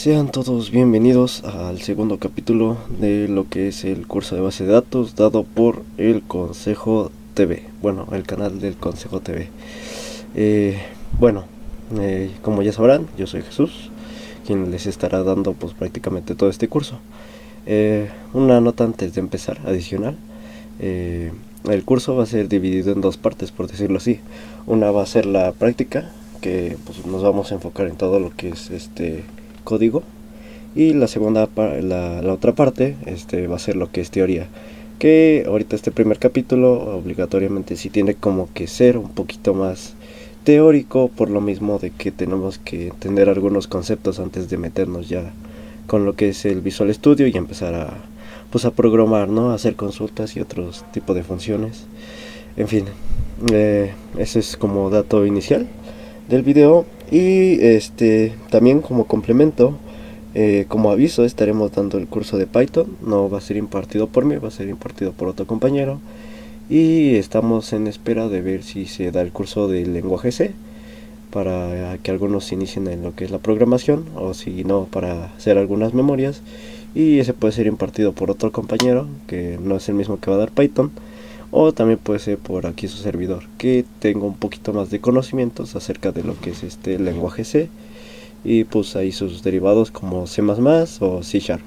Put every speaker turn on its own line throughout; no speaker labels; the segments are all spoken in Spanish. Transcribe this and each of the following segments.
Sean todos bienvenidos al segundo capítulo de lo que es el curso de base de datos dado por el Consejo TV, bueno, el canal del Consejo TV. Bueno, como ya sabrán, yo soy Jesús, quien les estará dando pues prácticamente todo este curso. Una nota antes de empezar, adicional. El curso va a ser dividido en dos partes, por decirlo así. Una va a ser la práctica, que pues nos vamos a enfocar en todo lo que es código, y la segunda la otra parte va a ser lo que es teoría, que ahorita este primer capítulo obligatoriamente sí tiene como que ser un poquito más teórico, por lo mismo de que tenemos que entender algunos conceptos antes de meternos ya con lo que es el Visual Studio y empezar a pues a programar, ¿no? A hacer consultas y otros tipos de funciones. En fin, ese es como dato inicial del video. Y también como complemento, como aviso, estaremos dando el curso de Python. No va a ser impartido por mí, va a ser impartido por otro compañero. Y estamos en espera de ver si se da el curso del lenguaje C, para que algunos se inicien en lo que es la programación, o si no, para hacer algunas memorias. Y ese puede ser impartido por otro compañero, que no es el mismo que va a dar Python. O también puede ser por aquí su servidor, que tengo un poquito más de conocimientos acerca de lo que es este lenguaje C, y pues ahí sus derivados como C++ o C Sharp.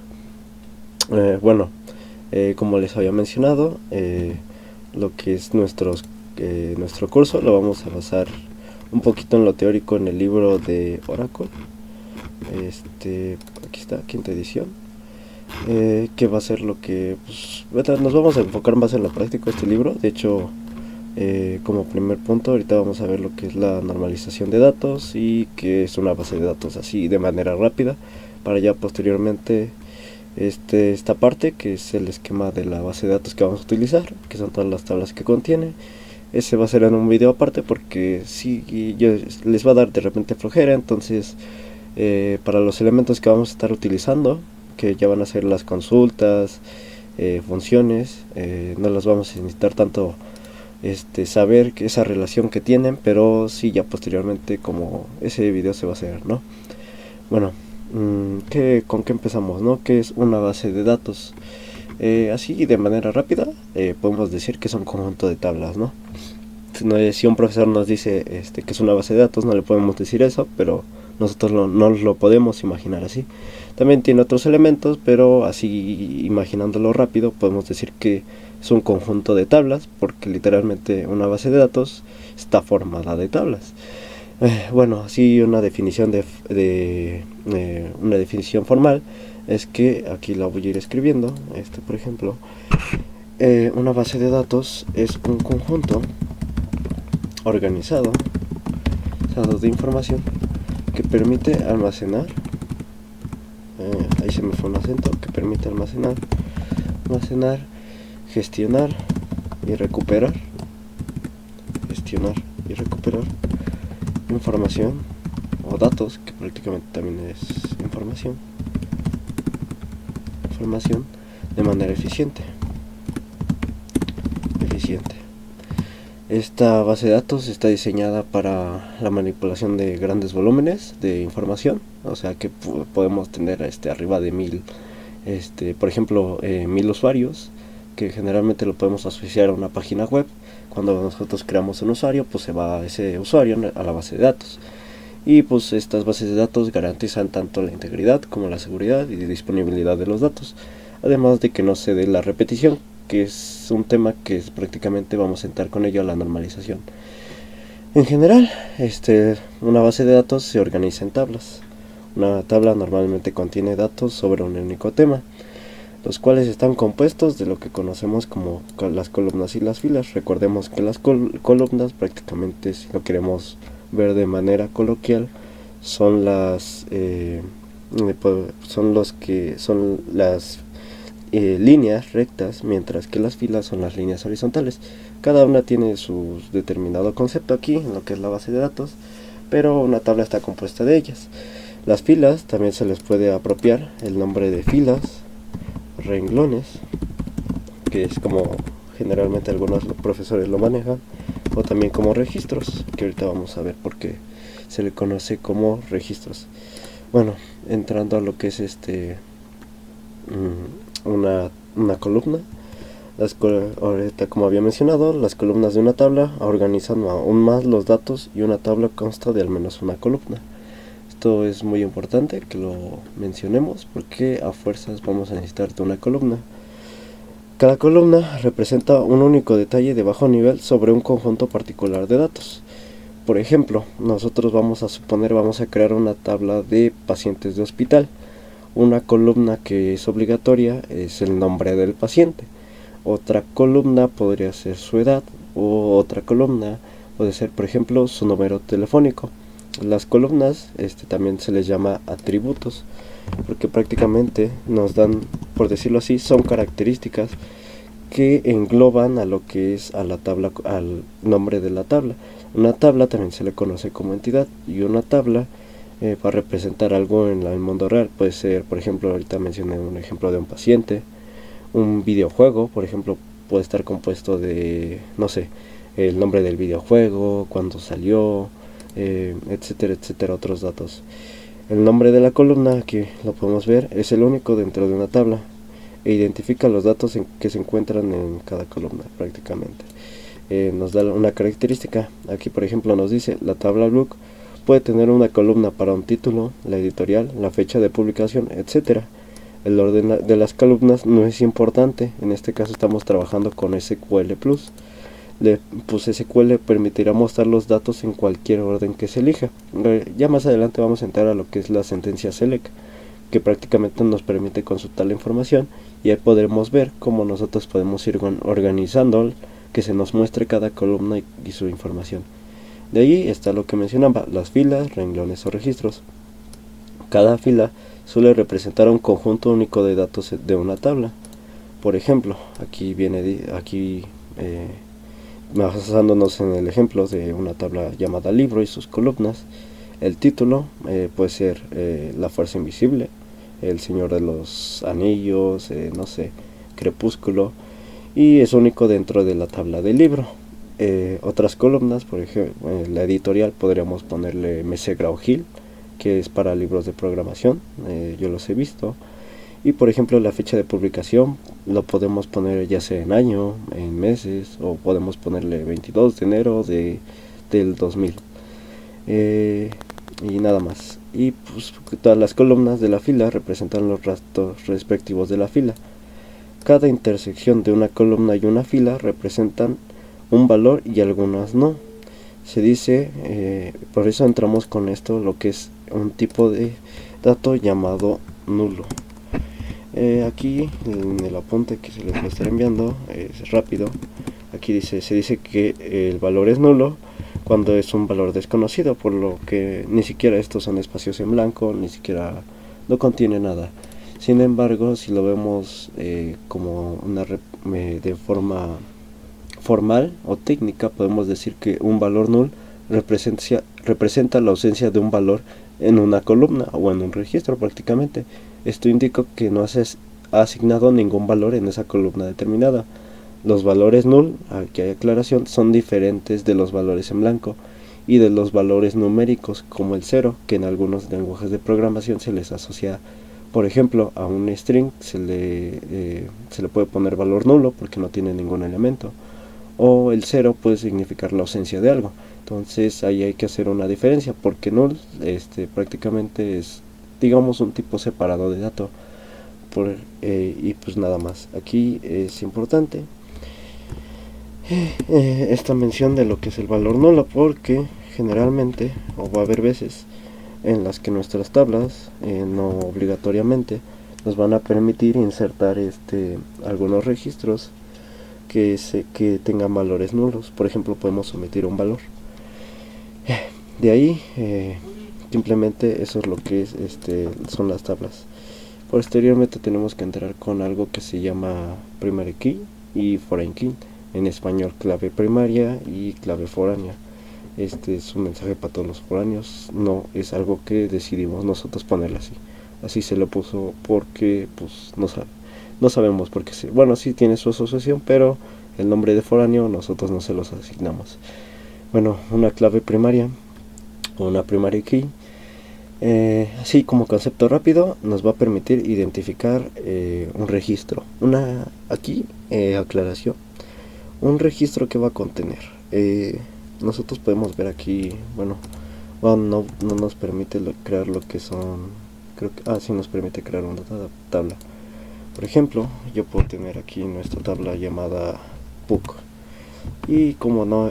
Bueno, como les había mencionado, lo que es nuestro curso lo vamos a basar un poquito en lo teórico en el libro de Oracle. Aquí está, quinta edición. Que va a ser lo que pues, nos vamos a enfocar más en lo práctico de este libro. De hecho, como primer punto, ahorita vamos a ver lo que es la normalización de datos y que es una base de datos así de manera rápida, para ya posteriormente esta parte que es el esquema de la base de datos que vamos a utilizar, que son todas las tablas que contiene. Ese va a ser en un video aparte, porque si yo les va a dar de repente flojera. Entonces, para los elementos que vamos a estar utilizando, que ya van a ser las consultas, funciones, no las vamos a necesitar tanto saber que esa relación que tienen, pero sí ya posteriormente como ese video se va a hacer, ¿no? Bueno, ¿con qué empezamos, no? ¿Qué es una base de datos? Así de manera rápida, podemos decir que es un conjunto de tablas, ¿no? Si un profesor nos dice que es una base de datos, no le podemos decir eso, pero nosotros no lo podemos imaginar así. También tiene otros elementos, pero así imaginándolo rápido podemos decir que es un conjunto de tablas, porque literalmente una base de datos está formada de tablas. Bueno, así una definición una definición formal es que aquí la voy a ir escribiendo. Por ejemplo, una base de datos es un conjunto organizado de información que permite almacenar, ahí se me fue un acento, que permite almacenar, gestionar y recuperar información o datos, que prácticamente también es información de manera eficiente. Esta base de datos está diseñada para la manipulación de grandes volúmenes de información, o sea que podemos tener arriba de 1000, por ejemplo, 1000 usuarios, que generalmente lo podemos asociar a una página web. Cuando nosotros creamos un usuario, pues se va ese usuario a la base de datos. Y pues estas bases de datos garantizan tanto la integridad como la seguridad y disponibilidad de los datos, además de que no se dé la repetición, que es un tema que prácticamente vamos a entrar con ello a la normalización. En general, una base de datos se organiza en tablas. Una tabla normalmente contiene datos sobre un único tema, los cuales están compuestos de lo que conocemos como las columnas y las filas. Recordemos que las columnas, prácticamente, si lo queremos ver de manera coloquial, son las líneas rectas, mientras que las filas son las líneas horizontales. Cada una tiene su determinado concepto aquí en lo que es la base de datos, pero una tabla está compuesta de ellas. Las filas también se les puede apropiar el nombre de filas, renglones, que es como generalmente algunos profesores lo manejan, o también como registros, que ahorita vamos a ver por qué se le conoce como registros. Bueno, entrando a lo que es una columna. Ahorita, como había mencionado, las columnas de una tabla organizan aún más los datos, y una tabla consta de al menos una columna. Esto es muy importante que lo mencionemos porque a fuerzas vamos a necesitar de una columna. Cada columna representa un único detalle de bajo nivel sobre un conjunto particular de datos. Por ejemplo, nosotros vamos a crear una tabla de pacientes de hospital. Una columna que es obligatoria es el nombre del paciente. Otra columna podría ser su edad, o otra columna puede ser, por ejemplo, su número telefónico. Las columnas también se les llama atributos, porque prácticamente nos dan, por decirlo así, son características que engloban a lo que es a la tabla, al nombre de la tabla. Una tabla también se le conoce como entidad, y una tabla para representar algo en el mundo real puede ser, por ejemplo, ahorita mencioné un ejemplo de un paciente. Un videojuego, por ejemplo, puede estar compuesto de, no sé, el nombre del videojuego, cuándo salió, etcétera, etcétera, otros datos. El nombre de la columna, aquí lo podemos ver, es el único dentro de una tabla e identifica los datos que se encuentran en cada columna prácticamente. Nos da una característica. Aquí, por ejemplo, nos dice la tabla Block puede tener una columna para un título, la editorial, la fecha de publicación, etcétera. El orden de las columnas no es importante. En este caso estamos trabajando con SQL Plus. SQL permitirá mostrar los datos en cualquier orden que se elija. Ya más adelante vamos a entrar a lo que es la sentencia select, que prácticamente nos permite consultar la información, y ahí podremos ver cómo nosotros podemos ir organizando, que se nos muestre cada columna y su información. De ahí está lo que mencionaba, las filas, renglones o registros. Cada fila suele representar un conjunto único de datos de una tabla. Por ejemplo, basándonos en el ejemplo de una tabla llamada libro y sus columnas, el título puede ser La Fuerza Invisible, El Señor de los Anillos, no sé, Crepúsculo, y es único dentro de la tabla del libro. Otras columnas, por ejemplo, la editorial podríamos ponerle McGraw-Hill, que es para libros de programación, yo los he visto. Y por ejemplo, la fecha de publicación lo podemos poner ya sea en año, en meses, o podemos ponerle 22 de enero del 2000. Y nada más. Y pues todas las columnas de la fila representan los rastros respectivos de la fila. Cada intersección de una columna y una fila representan un valor y algunas no. Se dice, por eso entramos con esto, lo que es un tipo de dato llamado nulo. Aquí en el apunte que se les va a estar enviando es rápido. Aquí se dice que el valor es nulo cuando es un valor desconocido, por lo que ni siquiera estos son espacios en blanco, ni siquiera no contiene nada. Sin embargo, si lo vemos como de forma formal o técnica, podemos decir que un valor null representa la ausencia de un valor en una columna o en un registro prácticamente. Esto indica que no has asignado ningún valor en esa columna determinada. Los valores null, aquí hay aclaración, son diferentes de los valores en blanco y de los valores numéricos, como el 0, que en algunos lenguajes de programación se les asocia, por ejemplo, a un string se le puede poner valor nulo porque no tiene ningún elemento, o el 0 puede significar la ausencia de algo. Entonces ahí hay que hacer una diferencia, porque null prácticamente es, digamos, un tipo separado de dato. Y pues nada más. Aquí es importante esta mención de lo que es el valor nulo, porque generalmente, o va a haber veces en las que nuestras tablas no obligatoriamente nos van a permitir insertar algunos registros que tengan valores nulos. Por ejemplo, podemos omitir un valor. De ahí simplemente eso es lo que son las tablas. Posteriormente tenemos que entrar con algo que se llama primary key y foreign key, en español clave primaria y clave foránea. Este es un mensaje para todos los foráneos, no es algo que decidimos nosotros ponerle así. Así se lo puso porque pues no sabemos por qué. Bueno, sí tiene su asociación, pero el nombre de foráneo nosotros no se los asignamos. Bueno, una clave primaria o una primary key Así como concepto rápido nos va a permitir identificar un registro. Aquí, aclaración, un registro que va a contener. Nosotros podemos ver aquí, no nos permite crear lo que son, sí nos permite crear una tabla. Por ejemplo, yo puedo tener aquí nuestra tabla llamada book y como no,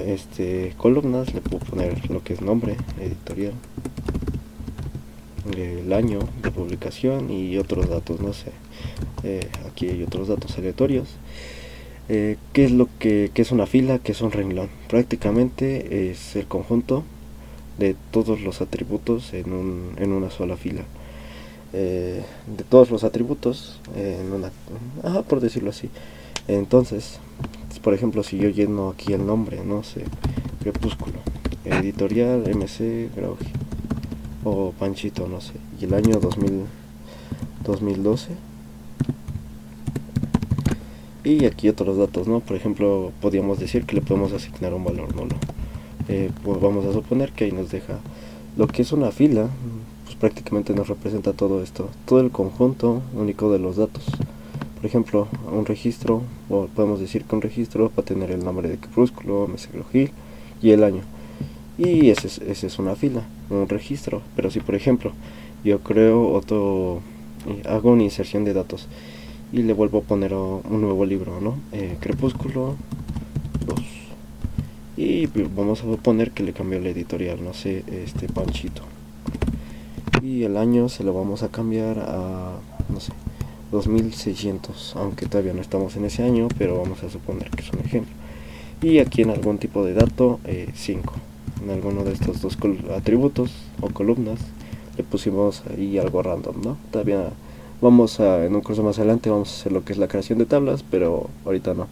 columnas, le puedo poner lo que es nombre, editorial, el año de publicación y otros datos, no sé. Aquí hay otros datos aleatorios. ¿Qué es una fila? ¿Qué es un renglón? Prácticamente es el conjunto de todos los atributos en una sola fila. De todos los atributos por decirlo así. Entonces, por ejemplo, si yo lleno aquí el nombre, no sé, Crepúsculo, editorial, MC, Grauge, o Panchito, no sé, y el año 2012, y aquí otros datos, ¿no? Por ejemplo, podríamos decir que le podemos asignar un valor nulo. Pues vamos a suponer que ahí nos deja lo que es una fila, pues prácticamente nos representa todo esto, todo el conjunto único de los datos. Por ejemplo, un registro, o podemos decir que un registro va a tener el nombre de Crepúsculo, Meseclogil y el año. Y ese es una fila, un registro. Pero si por ejemplo yo creo hago una inserción de datos y le vuelvo a poner un nuevo libro, ¿no? Crepúsculo 2. Y vamos a suponer que le cambió la editorial, no sé, Panchito. Y el año se lo vamos a cambiar a, no sé, 2600, aunque todavía no estamos en ese año, pero vamos a suponer que es un ejemplo. Y aquí en algún tipo de dato, 5. En alguno de estos dos atributos o columnas le pusimos ahí algo random, ¿no? Todavía en un curso más adelante vamos a hacer lo que es la creación de tablas, pero ahorita no.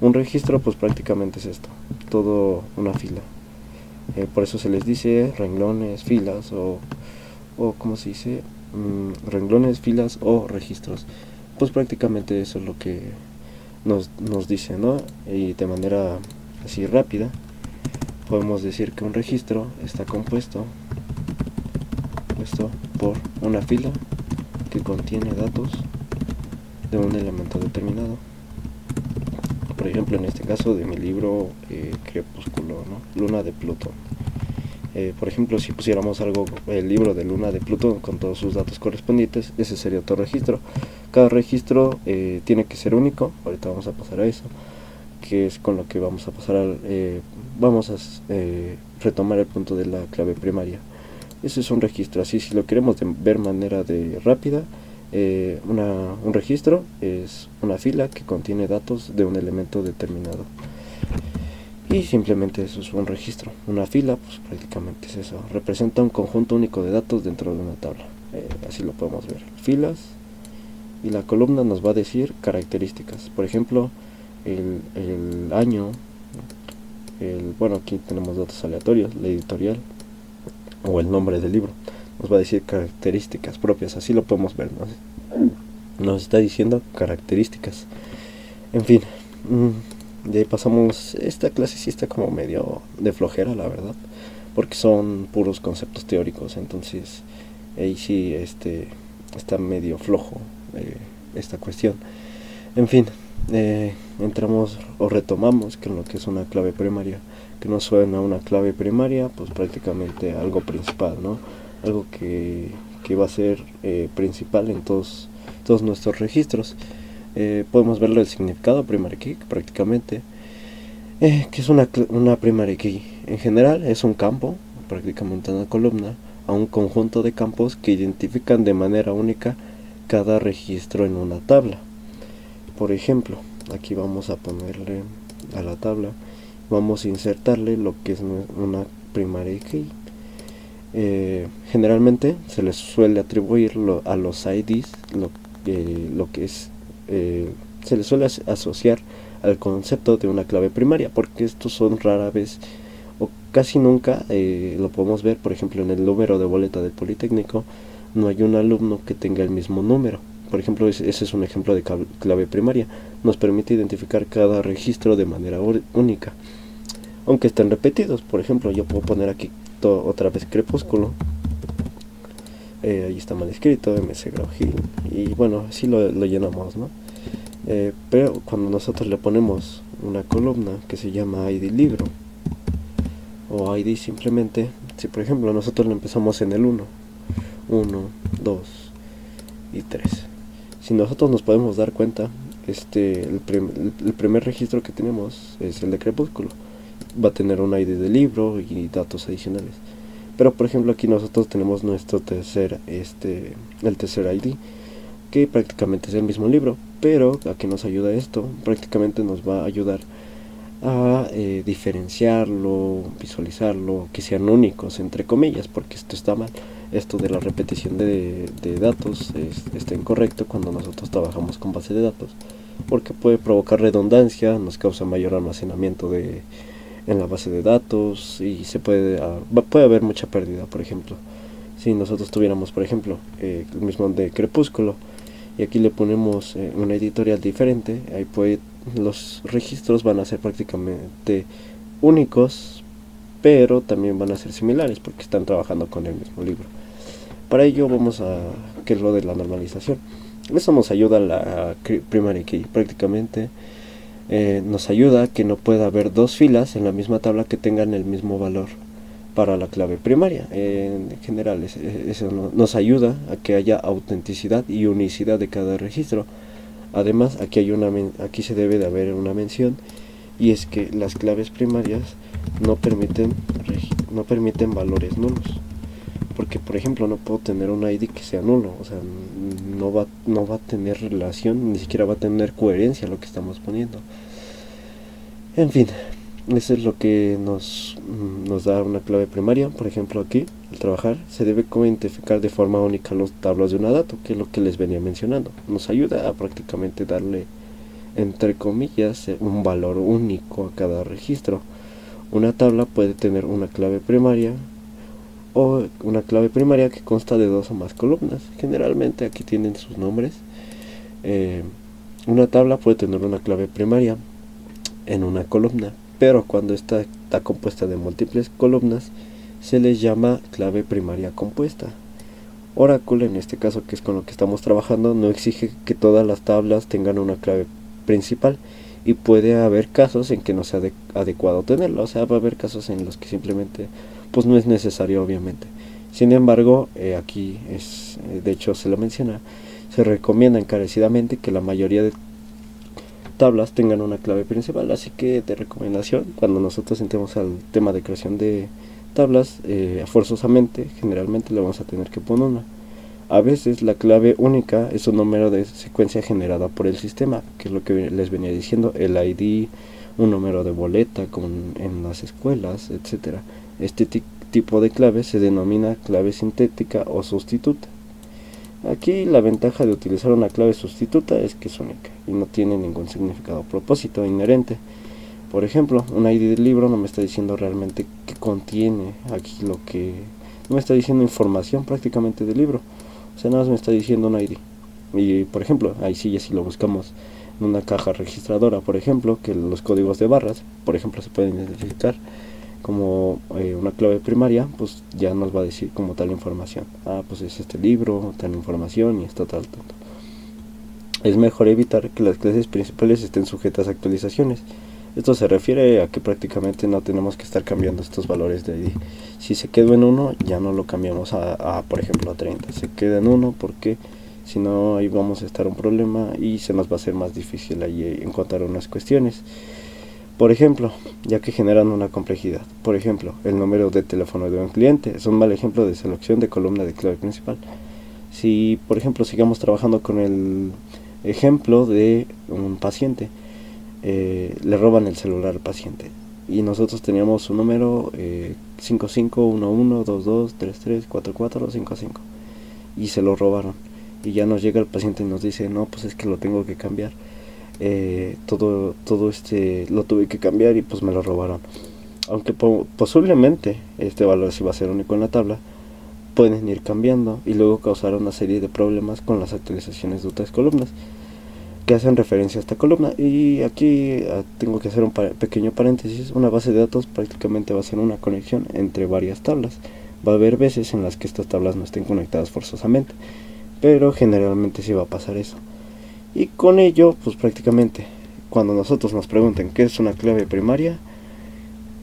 Un registro pues prácticamente es esto, todo una fila. Por eso se les dice renglones, filas o ¿cómo se dice? Renglones, filas o registros. Pues prácticamente eso es lo que nos dice, ¿no? Y de manera así rápida podemos decir que un registro está compuesto por una fila que contiene datos de un elemento determinado. Por ejemplo, en este caso de mi libro Crepúsculo, ¿no? Luna de Plutón. Por ejemplo, si pusiéramos el libro de Luna de Plutón con todos sus datos correspondientes, ese sería otro registro. Cada registro tiene que ser único. Ahorita vamos a pasar a eso, que es con lo que vamos a pasar vamos a retomar el punto de la clave primaria. Ese es un registro. Así, si lo queremos ver manera de rápida, un registro es una fila que contiene datos de un elemento determinado. Y simplemente eso es un registro. Una fila, pues prácticamente es eso. Representa un conjunto único de datos dentro de una tabla. Así lo podemos ver. Filas. Y la columna nos va a decir características. Por ejemplo, el año. Aquí tenemos datos aleatorios. La editorial. O el nombre del libro. Nos va a decir características propias. Así lo podemos ver, ¿no? Nos está diciendo características. En fin. De ahí pasamos, esta clase sí está como medio de flojera, la verdad, porque son puros conceptos teóricos, entonces ahí sí está medio flojo esta cuestión. En fin, entramos o retomamos que lo que es una clave primaria, que nos suena una clave primaria, pues prácticamente algo principal, ¿no? Algo que va a ser principal en todos nuestros registros. Podemos verlo el significado primary key prácticamente, que es una primary key. En general es un campo, prácticamente una columna, a un conjunto de campos que identifican de manera única cada registro en una tabla. Por ejemplo, aquí vamos a ponerle a la tabla, vamos a insertarle lo que es una primary key. Generalmente se les suele atribuir a los IDs lo que es se le suele asociar al concepto de una clave primaria, porque estos son rara vez o casi nunca lo podemos ver. Por ejemplo, en el número de boleta del Politécnico no hay un alumno que tenga el mismo número. Por ejemplo, ese es un ejemplo de clave primaria. Nos permite identificar cada registro de manera única, aunque estén repetidos. Por ejemplo, yo puedo poner aquí otra vez Crepúsculo ahí está mal escrito, MC Grauhil, y bueno, así lo llenamos, ¿no? Pero cuando nosotros le ponemos una columna que se llama ID libro o ID simplemente, si por ejemplo nosotros lo empezamos en el 1, 2 y 3, si nosotros nos podemos dar cuenta, el primer registro que tenemos es el de Crepúsculo, va a tener un ID de libro y datos adicionales. Pero por ejemplo aquí nosotros tenemos nuestro el tercer ID, que prácticamente es el mismo libro, pero ¿a qué nos ayuda esto? Prácticamente nos va a ayudar a diferenciarlo, visualizarlo, que sean únicos, entre comillas, porque esto está mal. Esto de la repetición de datos está incorrecto cuando nosotros trabajamos con base de datos, porque puede provocar redundancia, nos causa mayor almacenamiento en la base de datos y puede haber mucha pérdida. Por ejemplo, si nosotros tuviéramos, por ejemplo, el mismo de Crepúsculo, y aquí le ponemos una editorial diferente, ahí los registros van a ser prácticamente únicos, pero también van a ser similares porque están trabajando con el mismo libro. Para ello vamos a que es lo de la normalización. Eso nos ayuda a la primary key, prácticamente nos ayuda a que no pueda haber dos filas en la misma tabla que tengan el mismo valor para la clave primaria. En general eso nos ayuda a que haya autenticidad y unicidad de cada registro. Además aquí se debe de haber una mención, y es que las claves primarias no permiten valores nulos, porque por ejemplo no puedo tener un ID que sea nulo, o sea, no va a tener relación, ni siquiera va a tener coherencia lo que estamos poniendo. En fin, eso es lo que nos da una clave primaria. Por ejemplo aquí, al trabajar, se debe identificar de forma única los tablas de una dato, que es lo que les venía mencionando. Nos ayuda a prácticamente darle, entre comillas, un valor único a cada registro. Una tabla puede tener una clave primaria o una clave primaria que consta de dos o más columnas. Generalmente aquí tienen sus nombres. Una tabla puede tener una clave primaria en una columna, pero cuando está compuesta de múltiples columnas se les llama clave primaria compuesta. Oracle, en este caso, que es con lo que estamos trabajando, no exige que todas las tablas tengan una clave principal, y puede haber casos en que no sea adecuado tenerla, o sea, va a haber casos en los que simplemente pues no es necesario, obviamente. Sin embargo, aquí de hecho se lo menciona, se recomienda encarecidamente que la mayoría de tablas tengan una clave principal, así que de recomendación, cuando nosotros entremos al tema de creación de tablas, forzosamente, generalmente le vamos a tener que poner una. A veces la clave única es un número de secuencia generada por el sistema, que es lo que les venía diciendo, el ID, un número de boleta en las escuelas, etcétera. Este tipo de clave se denomina clave sintética o sustituta. Aquí la ventaja de utilizar una clave sustituta es que es única y no tiene ningún significado o propósito inherente. Por ejemplo, un ID del libro no me está diciendo realmente qué contiene aquí no me está diciendo información prácticamente del libro. O sea, nada más me está diciendo un ID. Y por ejemplo, ahí sí, ya si lo buscamos en una caja registradora, por ejemplo, que los códigos de barras, por ejemplo, se pueden identificar como una clave primaria, pues ya nos va a decir como tal información. Pues es este libro, tal información y está tal. Es mejor evitar que las clases principales estén sujetas a actualizaciones. Esto se refiere a que prácticamente no tenemos que estar cambiando estos valores de ID. Si se quedó en 1, ya no lo cambiamos por ejemplo, a 30. Se queda en 1 porque si no, ahí vamos a estar un problema y se nos va a hacer más difícil ahí encontrar unas cuestiones. Por ejemplo, ya que generan una complejidad. Por ejemplo, el número de teléfono de un cliente es un mal ejemplo de selección de columna de clave principal. Si, por ejemplo, sigamos trabajando con el ejemplo de un paciente, le roban el celular al paciente y nosotros teníamos un número 551122334455 y se lo robaron, y ya nos llega el paciente y nos dice, no, pues es que lo tengo que cambiar. Todo lo tuve que cambiar y pues me lo robaron. Aunque posiblemente este valor sí va a ser único en la tabla, pueden ir cambiando y luego causar una serie de problemas con las actualizaciones de otras columnas que hacen referencia a esta columna. Y aquí tengo que hacer un pequeño paréntesis. Una base de datos prácticamente va a ser una conexión entre varias tablas, Va a haber veces en las que estas tablas no estén conectadas forzosamente, pero generalmente sí va a pasar eso. Y con ello, pues prácticamente, cuando nosotros nos pregunten qué es una clave primaria,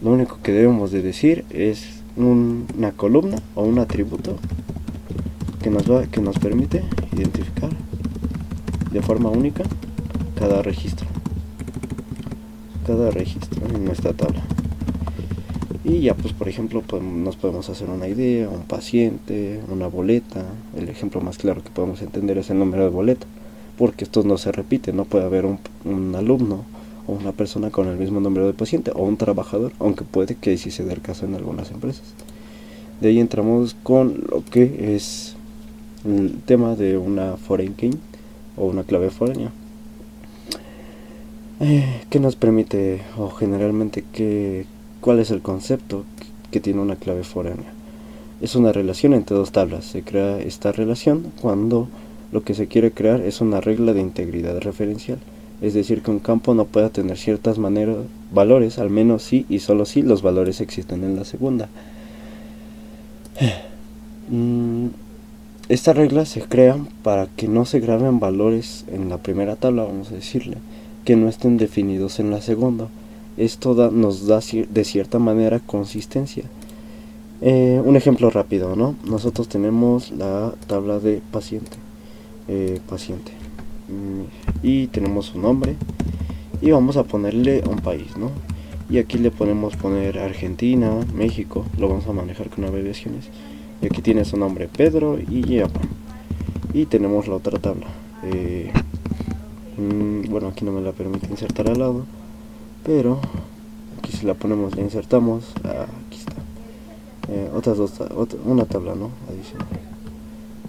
lo único que debemos de decir es una columna o un atributo que nos permite identificar de forma única cada registro en nuestra tabla. Y ya, pues por ejemplo, nos podemos hacer una idea, un paciente, una boleta. El ejemplo más claro que podemos entender es el número de boleta, porque estos no se repiten. No puede haber un alumno o una persona con el mismo número de paciente, o un trabajador, aunque puede que sí se dé el caso en algunas empresas. De ahí entramos con lo que es el tema de una foreign key o una clave foránea. ¿Qué nos permite, o generalmente cuál es el concepto que tiene una clave foránea? Es una relación entre dos tablas. Se crea esta relación cuando lo que se quiere crear es una regla de integridad referencial. Es decir, que un campo no pueda tener ciertas valores, al menos si y solo si los valores existen en la segunda. Esta regla se crea para que no se graben valores en la primera tabla, vamos a decirle, que no estén definidos en la segunda. Esto nos da de cierta manera consistencia. Un ejemplo rápido, ¿no? Nosotros tenemos la tabla de paciente, y tenemos su nombre y vamos a ponerle un país, ¿no? Y aquí le podemos poner Argentina, México, lo vamos a manejar con abreviaciones. Y aquí tiene su nombre, Pedro y Yapa. Y tenemos la otra tabla. Bueno, aquí no me la permite insertar al lado, pero aquí si la ponemos, la insertamos. Aquí está. Una tabla, ¿no? Adicional.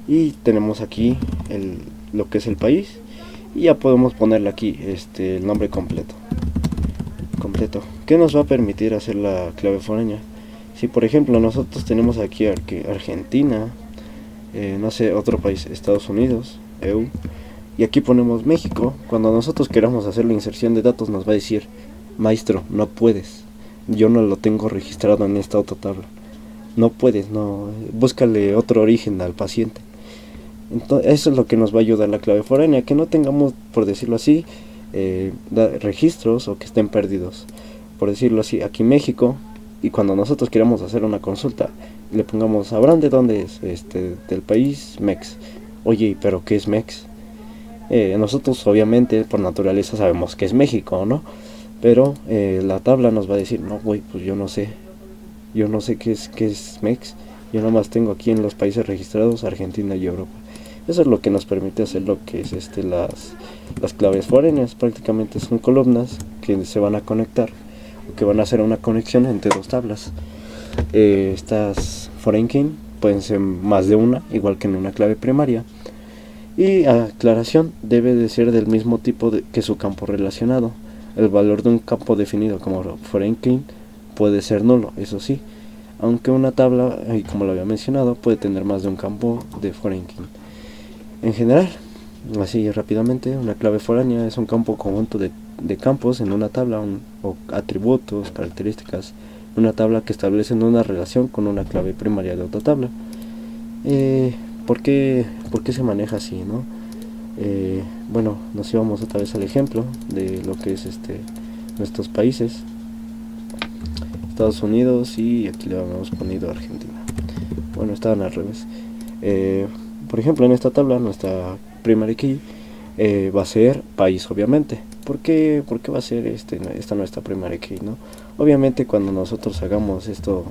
Y tenemos aquí lo que es el país. Y ya podemos ponerle aquí el nombre completo. ¿Qué nos va a permitir hacer la clave foránea? Si por ejemplo nosotros tenemos aquí Argentina, no sé, otro país, Estados Unidos, EU, y aquí ponemos México, cuando nosotros queramos hacer la inserción de datos nos va a decir: maestro, no puedes, yo no lo tengo registrado en esta otra tabla, no puedes, no, búscale otro origen al paciente. Entonces, eso es lo que nos va a ayudar la clave foránea, que no tengamos, por decirlo así, registros o que estén perdidos. Por decirlo así, aquí México, y cuando nosotros queramos hacer una consulta, le pongamos: ¿sabrán de dónde es? Del país Mex. Oye, ¿pero qué es Mex? Nosotros obviamente por naturaleza sabemos que es México, ¿no? Pero la tabla nos va a decir: no, güey, pues yo no sé qué es Mex. Yo nada más tengo aquí en los países registrados Argentina y Europa. Eso es lo que nos permite hacer lo que es las claves foráneas. Prácticamente son columnas que se van a conectar, o que van a hacer una conexión entre dos tablas. Estas foreign key pueden ser más de una, igual que en una clave primaria. Y aclaración, debe de ser del mismo tipo que su campo relacionado. El valor de un campo definido como foreign key puede ser nulo, eso sí, aunque una tabla, y como lo había mencionado, puede tener más de un campo de foreign key. En general, así rápidamente, una clave foránea es un campo conjunto de campos en una tabla, o atributos, características, una tabla que establecen una relación con una clave primaria de otra tabla. ¿Por qué se maneja así, no? Bueno, nos íbamos otra vez al ejemplo de lo que es nuestros países, Estados Unidos, y aquí le habíamos ponido Argentina. Bueno, estaban al revés. Por ejemplo, en esta tabla nuestra primary key va a ser país, obviamente. ¿Por qué va a ser esta nuestra primary key, no? Obviamente cuando nosotros hagamos esto,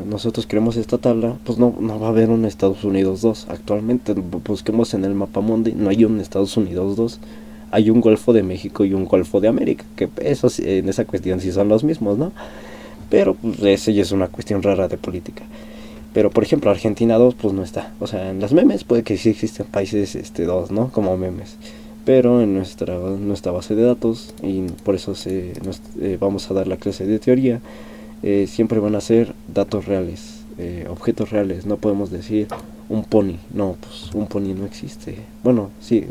nosotros creemos esta tabla, pues no va a haber un Estados Unidos 2. Actualmente busquemos en el mapa mundi, no hay un Estados Unidos 2. Hay un Golfo de México y un Golfo de América, que eso en esa cuestión sí son los mismos, ¿no? Pero pues esa ya es una cuestión rara de política. Pero por ejemplo Argentina 2 pues no está. O sea, en las memes puede que sí existen países 2, ¿no? Como memes. Pero en nuestra base de datos, y por eso vamos a dar la clase de teoría, siempre van a ser datos reales, objetos reales. No podemos decir un pony, no, pues un pony no existe. Bueno,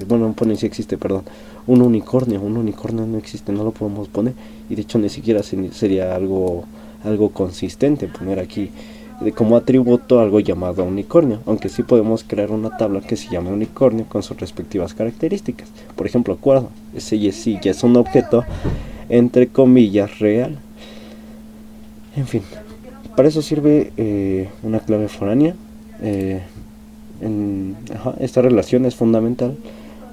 un pony sí existe, perdón. Un unicornio no existe, no lo podemos poner. Y de hecho ni siquiera sería algo consistente poner aquí como atributo algo llamado unicornio, aunque sí podemos crear una tabla que se llame unicornio con sus respectivas características. Por ejemplo, cuerdo, ese sí ya es un objeto entre comillas real. En fin, para eso sirve una clave foránea. Esta relación es fundamental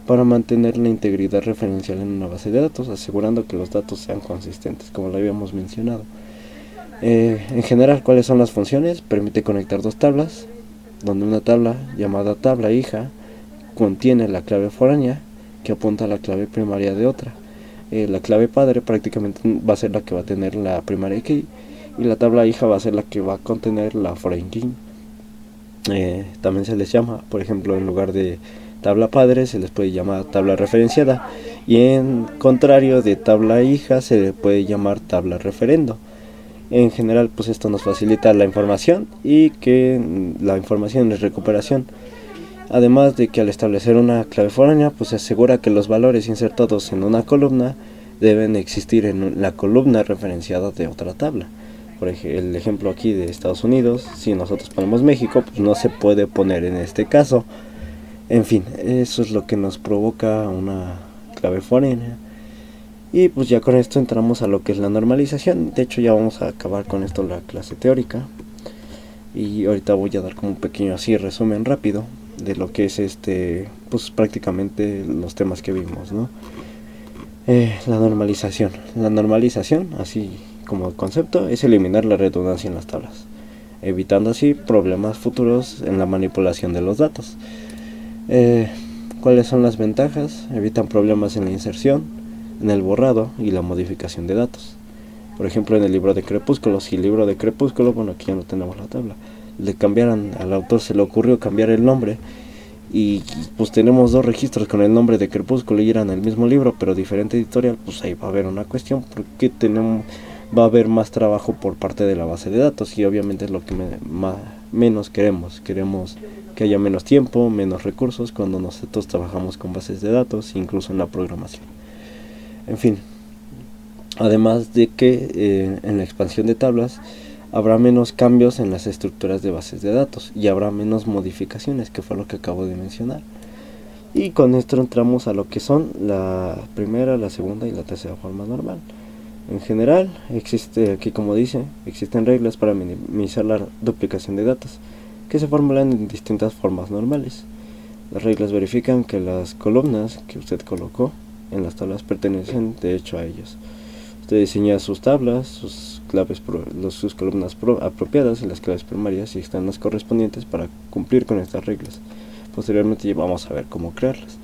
para mantener la integridad referencial en una base de datos, asegurando que los datos sean consistentes, como lo habíamos mencionado. En general, ¿cuáles son las funciones? Permite conectar dos tablas, donde una tabla llamada tabla hija contiene la clave foránea que apunta a la clave primaria de otra. La clave padre prácticamente va a ser la que va a tener la primaria key, y la tabla hija va a ser la que va a contener la foreign key. También se les llama, por ejemplo, en lugar de tabla padre se les puede llamar tabla referenciada, y en contrario de tabla hija se le puede llamar tabla referendo. En general, pues esto nos facilita la información y que la información es recuperación. Además de que al establecer una clave foránea, pues se asegura que los valores insertados en una columna deben existir en la columna referenciada de otra tabla. Por ejemplo, el ejemplo aquí de Estados Unidos, si nosotros ponemos México, pues no se puede poner en este caso. En fin, eso es lo que nos provoca una clave foránea. Y pues ya con esto entramos a lo que es la normalización. De hecho ya vamos a acabar con esto la clase teórica. Y ahorita voy a dar como un pequeño así resumen rápido de lo que es pues prácticamente los temas que vimos, ¿no? La normalización. La normalización, así como concepto, es eliminar la redundancia en las tablas, evitando así problemas futuros en la manipulación de los datos. ¿Cuáles son las ventajas? Evitan problemas en la inserción, en el borrado y la modificación de datos. Por ejemplo, en el libro de Crepúsculo, si el libro de Crepúsculo, bueno, aquí ya no tenemos la tabla, le cambiaron, al autor se le ocurrió cambiar el nombre, y pues tenemos dos registros con el nombre de Crepúsculo y eran el mismo libro pero diferente editorial, pues ahí va a haber una cuestión, porque va a haber más trabajo por parte de la base de datos, y obviamente es lo que menos queremos que haya menos tiempo, menos recursos cuando nosotros trabajamos con bases de datos, incluso en la programación. En fin, además de que en la expansión de tablas habrá menos cambios en las estructuras de bases de datos y habrá menos modificaciones, que fue lo que acabo de mencionar. Y con esto entramos a lo que son la primera, la segunda y la tercera forma normal. En general, existe aquí, como dice, existen reglas para minimizar la duplicación de datos, que se formulan en distintas formas normales. Las reglas verifican que las columnas que usted colocó en las tablas pertenecen de hecho a ellos. Usted diseña sus tablas, sus columnas apropiadas y las claves primarias y externas correspondientes para cumplir con estas reglas. Posteriormente vamos a ver cómo crearlas,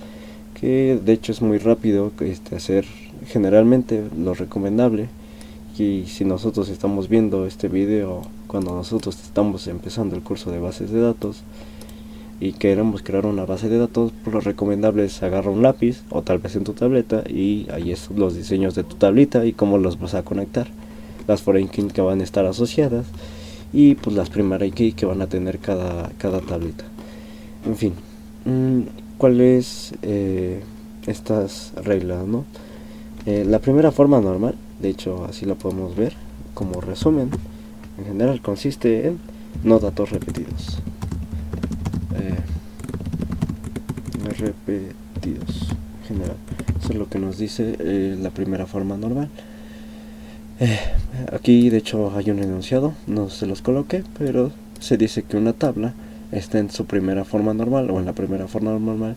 que de hecho es muy rápido hacer. Generalmente lo recomendable, y si nosotros estamos viendo este video cuando nosotros estamos empezando el curso de bases de datos y queremos crear una base de datos, pues lo recomendable es agarrar un lápiz o tal vez en tu tableta, y ahí es los diseños de tu tablita y cómo los vas a conectar, las foreign key que van a estar asociadas y pues las primary key que van a tener cada tablita. En fin, ¿cuáles estas reglas, no? La primera forma normal, de hecho así la podemos ver como resumen, en general consiste en no datos repetidos. Repetidos en general, eso es lo que nos dice la primera forma normal. Aquí de hecho hay un enunciado, no se los coloqué, pero se dice que una tabla está en su primera forma normal o en la primera forma normal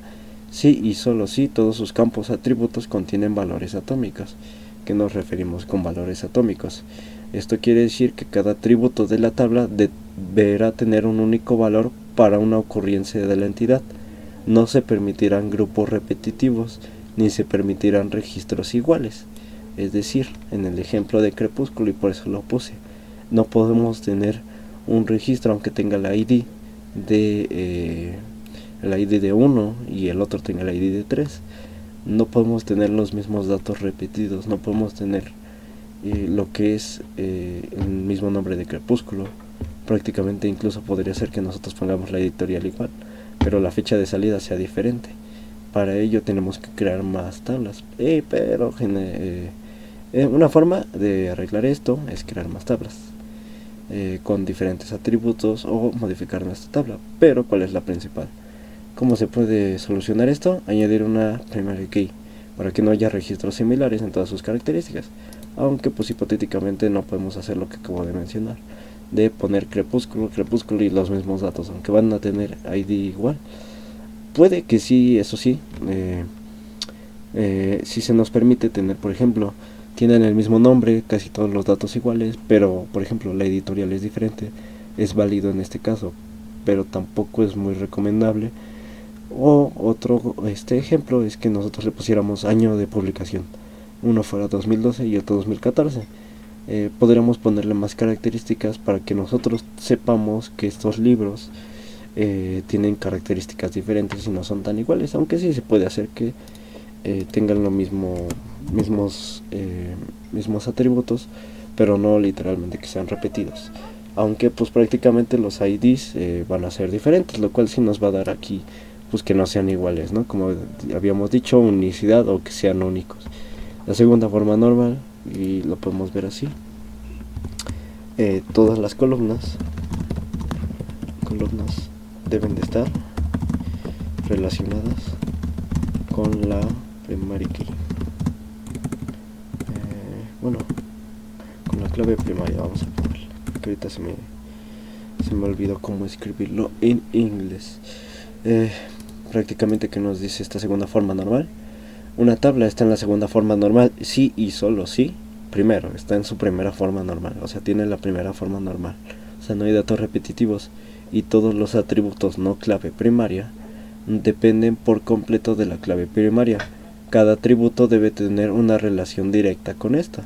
si y solo si todos sus campos atributos contienen valores atómicos. ¿Qué nos referimos con valores atómicos? Esto quiere decir que cada atributo de la tabla deberá tener un único valor para una ocurrencia de la entidad. No se permitirán grupos repetitivos ni se permitirán registros iguales. Es decir, en el ejemplo de Crepúsculo, y por eso lo puse, no podemos tener un registro aunque tenga la ID de 1 y el otro tenga la ID de 3. No podemos tener los mismos datos repetidos, no podemos tener lo que es el mismo nombre de Crepúsculo. Prácticamente incluso podría ser que nosotros pongamos la editorial igual, pero la fecha de salida sea diferente. Para ello tenemos que crear más tablas, pero una forma de arreglar esto es crear más tablas. con diferentes atributos o modificar nuestra tabla. Pero ¿cuál es la principal? ¿Cómo se puede solucionar esto? Añadir una primary key para que no haya registros similares en todas sus características, aunque pues hipotéticamente no podemos hacer lo que acabo de mencionar, de poner crepúsculo y los mismos datos, aunque van a tener ID igual. Puede que sí, eso sí, si se nos permite tener, por ejemplo, tienen el mismo nombre, casi todos los datos iguales, pero por ejemplo la editorial es diferente, es válido en este caso, pero tampoco es muy recomendable. O otro ejemplo es que nosotros le pusiéramos año de publicación, uno fuera 2012 y otro 2014. Podríamos ponerle más características para que nosotros sepamos que estos libros tienen características diferentes y no son tan iguales, aunque sí se puede hacer que tengan lo mismos atributos, pero no literalmente que sean repetidos, aunque pues prácticamente los IDs van a ser diferentes, lo cual sí nos va a dar aquí pues que no sean iguales, ¿no? Como habíamos dicho, unicidad o que sean únicos. La segunda forma normal, y lo podemos ver así, todas las columnas deben de estar relacionadas con la primary key, bueno, con la clave primaria, vamos a ponerla, que ahorita se me olvidó cómo escribirlo en inglés. Prácticamente, que nos dice esta segunda forma normal: una tabla está en la segunda forma normal si y solo si primero está en su primera forma normal, o sea, tiene la primera forma normal, o sea, no hay datos repetitivos, y todos los atributos no clave primaria dependen por completo de la clave primaria. Cada atributo debe tener una relación directa con esta.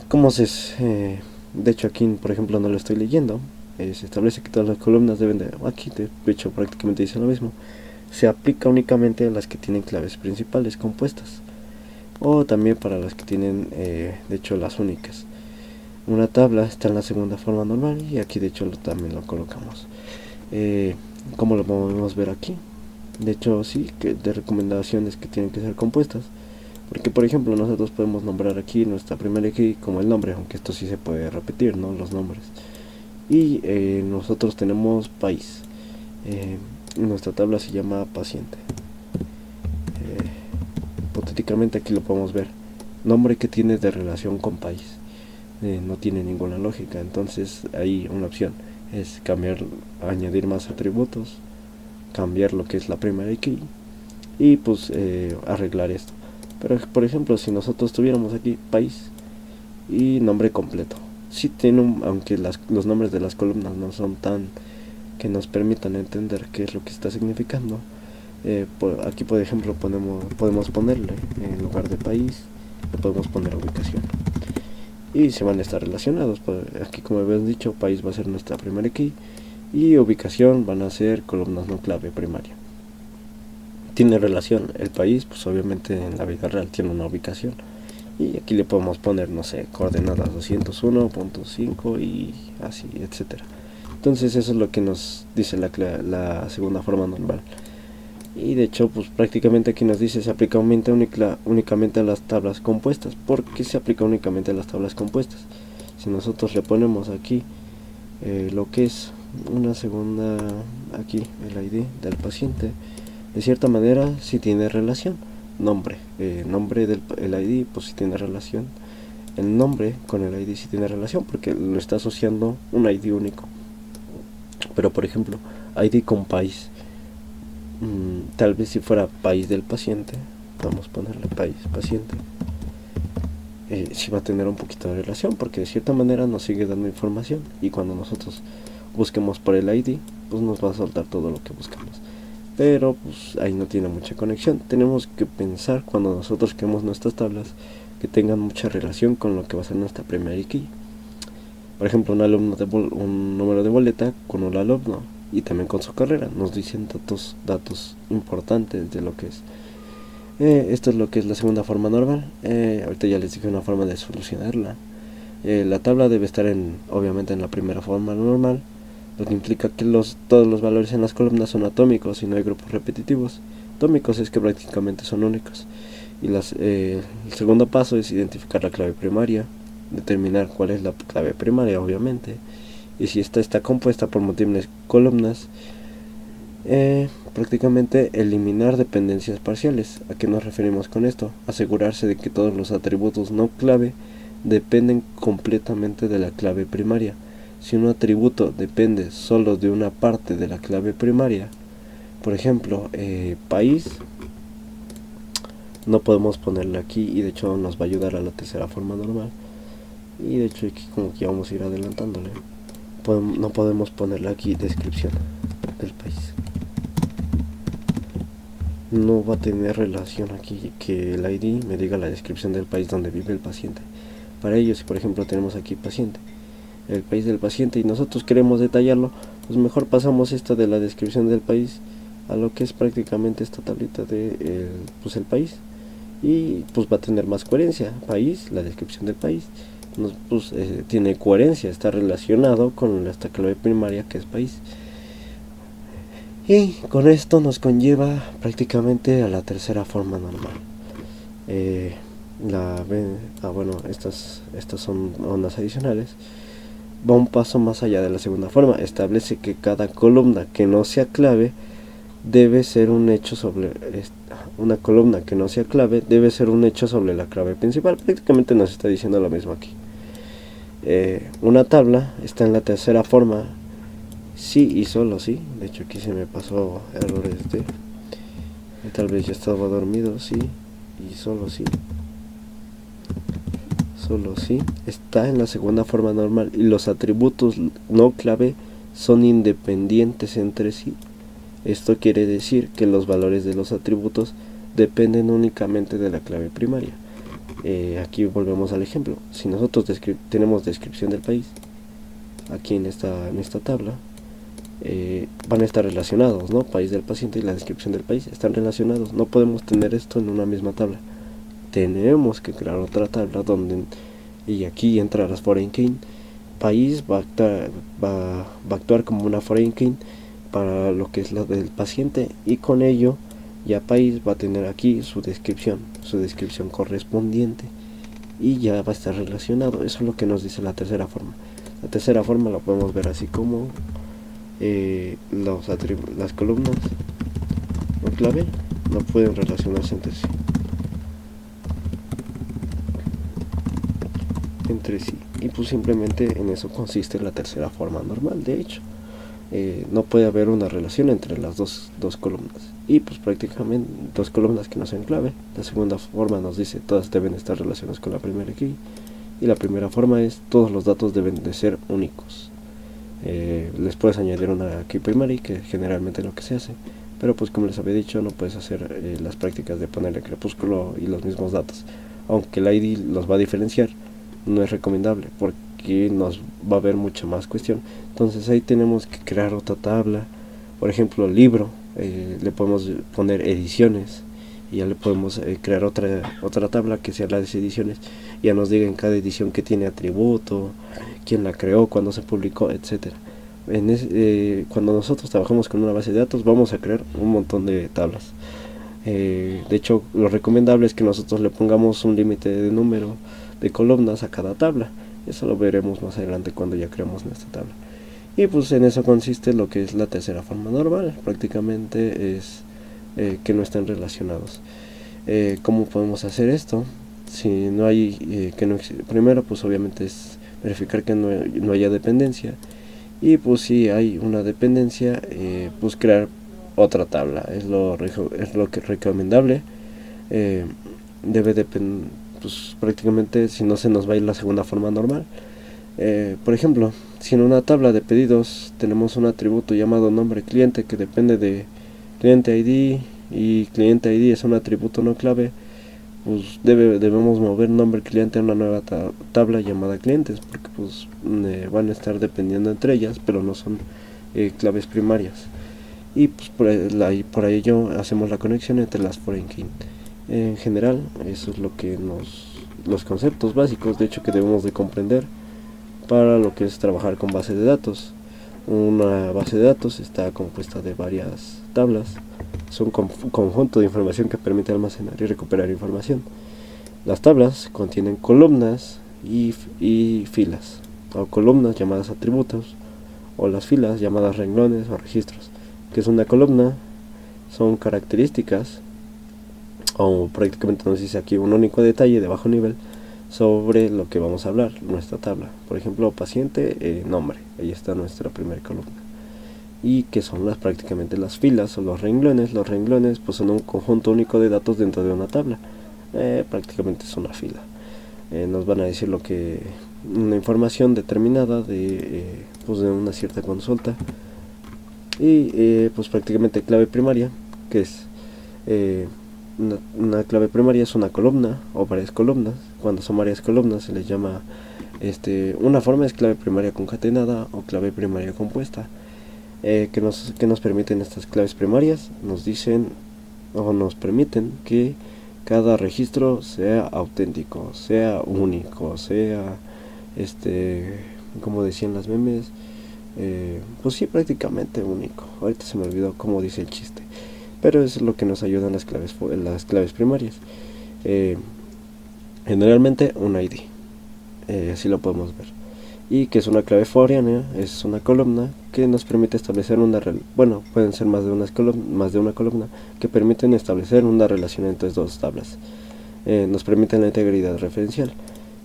¿Cómo se...? De hecho aquí, por ejemplo, no lo estoy leyendo. Se establece que todas las columnas deben de... Aquí, de hecho, prácticamente dice lo mismo. Se aplica únicamente a las que tienen claves principales compuestas, o también para las que tienen, de hecho, las únicas. Una tabla está en la segunda forma normal, y aquí de hecho también lo colocamos. ¿Cómo lo podemos ver aquí? De hecho, sí, que de recomendaciones que tienen que ser compuestas, porque por ejemplo nosotros podemos nombrar aquí nuestra primera key como el nombre, aunque esto sí se puede repetir, ¿no? Los nombres. Y nosotros tenemos país. Nuestra tabla se llama paciente. Hipotéticamente aquí lo podemos ver. Nombre que tiene de relación con país. No tiene ninguna lógica. Entonces ahí una opción es cambiar, añadir más atributos, cambiar lo que es la primera key y pues arreglar esto. Pero por ejemplo, si nosotros tuviéramos aquí país y nombre completo, sí tiene aunque los nombres de las columnas no son tan que nos permitan entender qué es lo que está significando, aquí por ejemplo podemos ponerle, en lugar de país, le podemos poner ubicación, y se van a estar relacionados. Aquí, como habíamos dicho, país va a ser nuestra primera key y ubicación van a ser columnas no clave primaria. Tiene relación el país, pues obviamente en la vida real tiene una ubicación, y aquí le podemos poner, no sé, coordenadas 201.5 y así, etcétera. Entonces eso es lo que nos dice la segunda forma normal. Y de hecho, pues prácticamente aquí nos dice se aplica únicamente a las tablas compuestas. ¿Por qué se aplica únicamente a las tablas compuestas? Si nosotros le ponemos aquí lo que es una segunda, aquí el ID del paciente, de cierta manera sí tiene relación. Nombre del ID, pues sí tiene relación. El nombre con el ID sí tiene relación porque lo está asociando un ID único. Pero por ejemplo, ID con país, tal vez si fuera país del paciente, vamos a ponerle país paciente, sí va a tener un poquito de relación porque de cierta manera nos sigue dando información, y cuando nosotros busquemos por el ID, pues nos va a soltar todo lo que buscamos. Pero pues ahí no tiene mucha conexión. Tenemos que pensar, cuando nosotros creemos nuestras tablas, que tengan mucha relación con lo que va a ser nuestra primera key. Por ejemplo, un número de boleta con un alumno y también con su carrera, nos dicen datos importantes de lo que es. Esto es lo que es la segunda forma normal. Ahorita ya les dije una forma de solucionarla. La tabla debe estar obviamente en la primera forma normal, lo que implica que todos los valores en las columnas son atómicos y no hay grupos repetitivos. Atómicos es que prácticamente son únicos. Y el segundo paso es identificar la clave primaria. determinar cuál es la clave primaria, obviamente, y si esta está compuesta por múltiples columnas, prácticamente eliminar dependencias parciales. ¿A qué nos referimos con esto? Asegurarse de que todos los atributos no clave dependen completamente de la clave primaria. Si un atributo depende solo de una parte de la clave primaria, por ejemplo, país, no podemos ponerle aquí, y de hecho nos va a ayudar a la tercera forma normal, y de hecho aquí como que vamos a ir adelantándole. No podemos ponerle aquí descripción del país, no va a tener relación aquí que el ID me diga la descripción del país donde vive el paciente. Para ello, si por ejemplo tenemos aquí paciente, el país del paciente, y nosotros queremos detallarlo, pues mejor pasamos esta de la descripción del país a lo que es prácticamente esta tablita de pues el país, y pues va a tener más coherencia. País, la descripción del país, pues, tiene coherencia, está relacionado con esta clave primaria que es país. Y con esto nos conlleva prácticamente a la tercera forma normal. Bueno, estas son ondas adicionales. Va un paso más allá de la segunda forma. Establece que cada columna que no sea clave debe ser un hecho sobre una columna que no sea clave debe ser un hecho sobre la clave principal. Prácticamente nos está diciendo lo mismo aquí. Una tabla está en la tercera forma sí y solo sí. De hecho aquí se me pasó errores de tal vez ya estaba dormido. Sí y solo sí, solo sí está en la segunda forma normal, y los atributos no clave son independientes entre sí. Esto quiere decir que los valores de los atributos dependen únicamente de la clave primaria. Aquí volvemos al ejemplo. Si nosotros tenemos descripción del país aquí en esta tabla, van a estar relacionados, ¿no? País del paciente y la descripción del país están relacionados. No podemos tener esto en una misma tabla. Tenemos que crear otra tabla donde, y aquí entra las foreign key. País va a actuar como una foreign key para lo que es la del paciente, y con ello ya país va a tener aquí su descripción correspondiente, y ya va a estar relacionado. Eso es lo que nos dice la tercera forma. La tercera forma la podemos ver así como las columnas no clave no pueden relacionarse entre sí, y pues simplemente en eso consiste la tercera forma normal. De hecho, no puede haber una relación entre las dos columnas, y pues prácticamente dos columnas que no sean clave. La segunda forma nos dice todas deben estar relacionadas con la primera key, y la primera forma es todos los datos deben de ser únicos. Les puedes añadir una key primary, que generalmente es lo que se hace, pero pues como les había dicho, no puedes hacer las prácticas de ponerle crepúsculo y los mismos datos. Aunque el ID los va a diferenciar, no es recomendable porque nos va a haber mucha más cuestión. Entonces ahí tenemos que crear otra tabla. Por ejemplo, libro, le podemos poner ediciones, y ya le podemos crear otra tabla que sea las ediciones. Ya nos diga en cada edición qué tiene atributo, quién la creó, cuándo se publicó, etcétera. Cuando nosotros trabajamos con una base de datos, vamos a crear un montón de tablas. De hecho, lo recomendable es que nosotros le pongamos un límite de número de columnas a cada tabla. Eso lo veremos más adelante cuando ya creamos nuestra tabla. Y pues en eso consiste lo que es la tercera forma normal. Prácticamente es que no están relacionados. ¿Cómo podemos hacer esto? Si no hay primero pues obviamente es verificar que no haya dependencia, y pues si hay una dependencia, pues crear otra tabla es lo que es recomendable. Debe depender, pues prácticamente, si no se nos va a ir la segunda forma normal. Por ejemplo, si en una tabla de pedidos tenemos un atributo llamado nombre cliente que depende de cliente ID, y cliente ID es un atributo no clave, pues debemos mover nombre cliente a una nueva tabla llamada clientes, porque pues van a estar dependiendo entre ellas, pero no son claves primarias. Y pues por ello hacemos la conexión entre las foreign key. En general, eso es lo que los conceptos básicos, de hecho, que debemos de comprender para lo que es trabajar con base de datos. Una base de datos está compuesta de varias tablas. Es un conjunto de información que permite almacenar y recuperar información. Las tablas contienen columnas y filas o columnas llamadas atributos, o las filas llamadas renglones o registros. Que es una columna, son características o prácticamente nos dice aquí un único detalle de bajo nivel sobre lo que vamos a hablar, nuestra tabla. Por ejemplo, paciente, nombre, ahí está nuestra primera columna. Y que son prácticamente las filas o los renglones. Los renglones pues son un conjunto único de datos dentro de una tabla. Prácticamente es una fila. Nos van a decir una información determinada pues de una cierta consulta. Y pues prácticamente clave primaria, que es una clave primaria, es una columna o varias columnas. Cuando son varias columnas se les llama, una forma es clave primaria concatenada o clave primaria compuesta. Que nos permiten estas claves primarias, nos dicen o nos permiten que cada registro sea auténtico, sea único, sea como decían las memes, pues sí, prácticamente único. Ahorita se me olvidó cómo dice el chiste, pero es lo que nos ayudan las claves primarias. Generalmente un ID, así lo podemos ver. Y que es una clave foreana, es una columna que nos permite establecer pueden ser más de una columna que permiten establecer una relación entre dos tablas. Nos permiten la integridad referencial.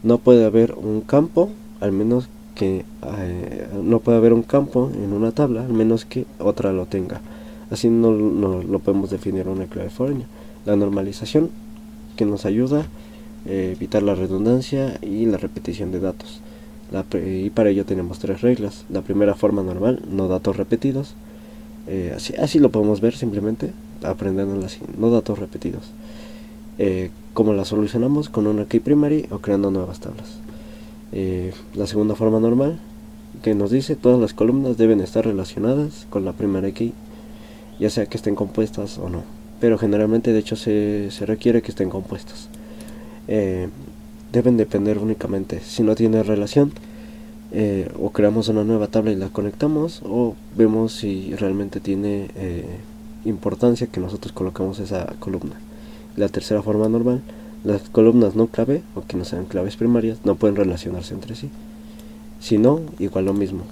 No puede haber un campo no puede haber un campo en una tabla al menos que otra lo tenga. Así no lo podemos definir una clave foreana. La normalización, que nos ayuda a evitar la redundancia y la repetición de datos. Y para ello tenemos tres reglas. La primera, forma normal, no datos repetidos. Así lo podemos ver simplemente aprendiéndolo así, no datos repetidos. ¿Cómo la solucionamos? Con una key primary o creando nuevas tablas. La segunda forma normal, que nos dice todas las columnas deben estar relacionadas con la primera key, ya sea que estén compuestas o no, pero generalmente de hecho se requiere que estén compuestas. Deben depender únicamente. Si no tiene relación, o creamos una nueva tabla y la conectamos, o vemos si realmente tiene importancia que nosotros colocamos esa columna. La tercera forma normal, las columnas no clave o que no sean claves primarias no pueden relacionarse entre sí. Si no, igual lo mismo.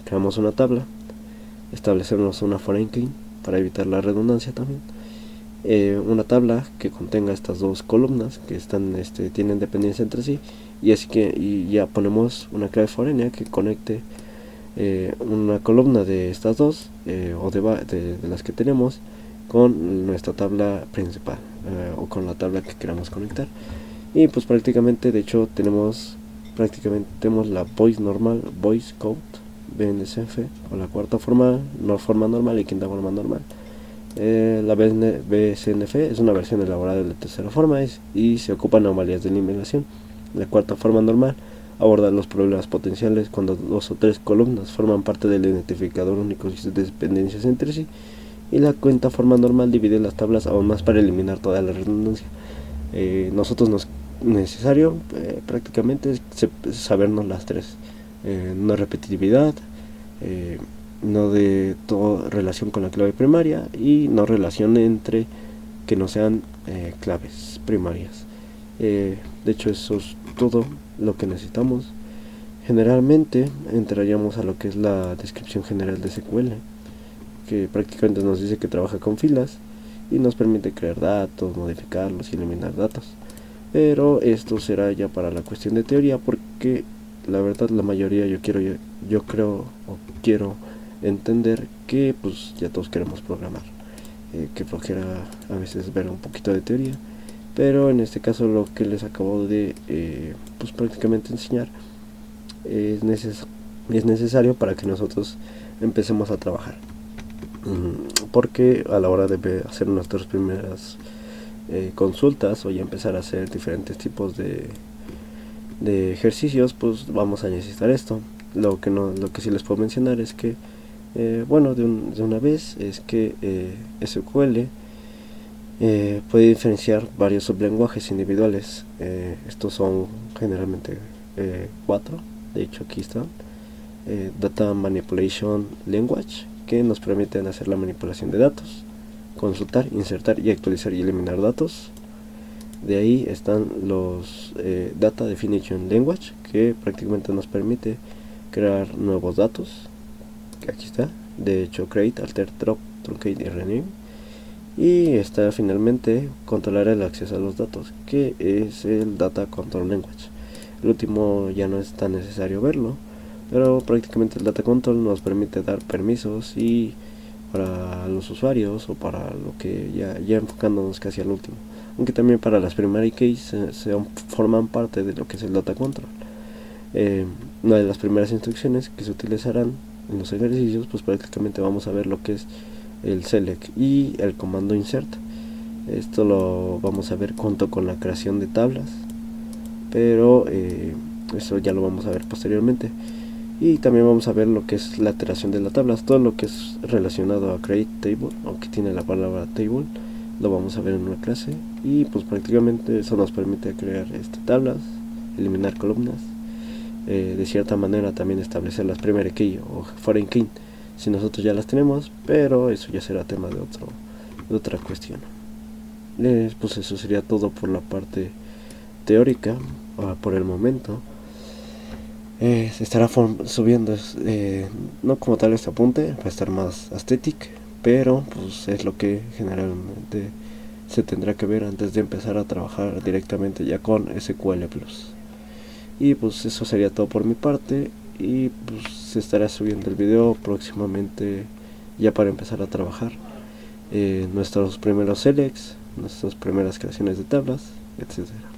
Creamos una tabla, establecemos una foreign key para evitar la redundancia también. Una tabla que contenga estas dos columnas que tienen dependencia entre sí, y ya ponemos una clave foreign que conecte una columna de estas dos o de las que tenemos con nuestra tabla principal o con la tabla que queramos conectar. Y pues prácticamente, de hecho, tenemos la voice code BNCF, o la cuarta forma normal y quinta forma normal. La BCNF es una versión elaborada de la tercera forma y se ocupa anomalías de eliminación. La cuarta forma normal aborda los problemas potenciales cuando dos o tres columnas forman parte del identificador único y dependencias entre sí. Y la quinta forma normal divide las tablas aún más para eliminar toda la redundancia. Nosotros nos necesario prácticamente es sabernos las tres. No repetitividad, no de toda relación con la clave primaria y no relación entre que no sean claves primarias. De hecho, eso es todo lo que necesitamos. Generalmente entraríamos a lo que es la descripción general de SQL, que prácticamente nos dice que trabaja con filas y nos permite crear datos, modificarlos y eliminar datos. Pero esto será ya para la cuestión de teoría, porque la verdad la mayoría yo quiero entender que pues ya todos queremos programar, que flojera a veces ver un poquito de teoría, pero en este caso lo que les acabo de pues prácticamente enseñar es necesario para que nosotros empecemos a trabajar, porque a la hora de hacer nuestras primeras consultas o ya empezar a hacer diferentes tipos de ejercicios, pues vamos a necesitar esto. Lo que sí les puedo mencionar es que de una vez es que SQL puede diferenciar varios sublenguajes individuales. Estos son generalmente 4, de hecho aquí están. Data Manipulation Language, que nos permiten hacer la manipulación de datos, consultar, insertar y actualizar y eliminar datos. De ahí están los Data Definition Language, que prácticamente nos permite crear nuevos datos. Aquí está, de hecho create, alter, drop, truncate y rename. Y está finalmente controlar el acceso a los datos, que es el Data Control Language. El último ya no es tan necesario verlo, pero prácticamente el Data Control nos permite dar permisos y para los usuarios o para lo que ya enfocándonos casi al último, aunque también para las primary keys forman parte de lo que es el Data Control. Una de las primeras instrucciones que se utilizarán en los ejercicios, pues prácticamente vamos a ver lo que es el select y el comando insert. Esto lo vamos a ver junto con la creación de tablas, pero eso ya lo vamos a ver posteriormente. Y también vamos a ver lo que es la iteración de las tablas, todo lo que es relacionado a create table, aunque tiene la palabra table, lo vamos a ver en una clase. Y pues prácticamente eso nos permite crear tablas, eliminar columnas, de cierta manera también establecer las primary key o foreign key si nosotros ya las tenemos, pero eso ya será tema de otra cuestión. Pues eso sería todo por la parte teórica por el momento. Se estará subiendo no como tal este apunte, va a estar más aesthetic, pero pues es lo que generalmente se tendrá que ver antes de empezar a trabajar directamente ya con SQL Plus. Y pues eso sería todo por mi parte, y pues se estará subiendo el video próximamente ya para empezar a trabajar nuestros primeros selects, nuestras primeras creaciones de tablas, etcétera.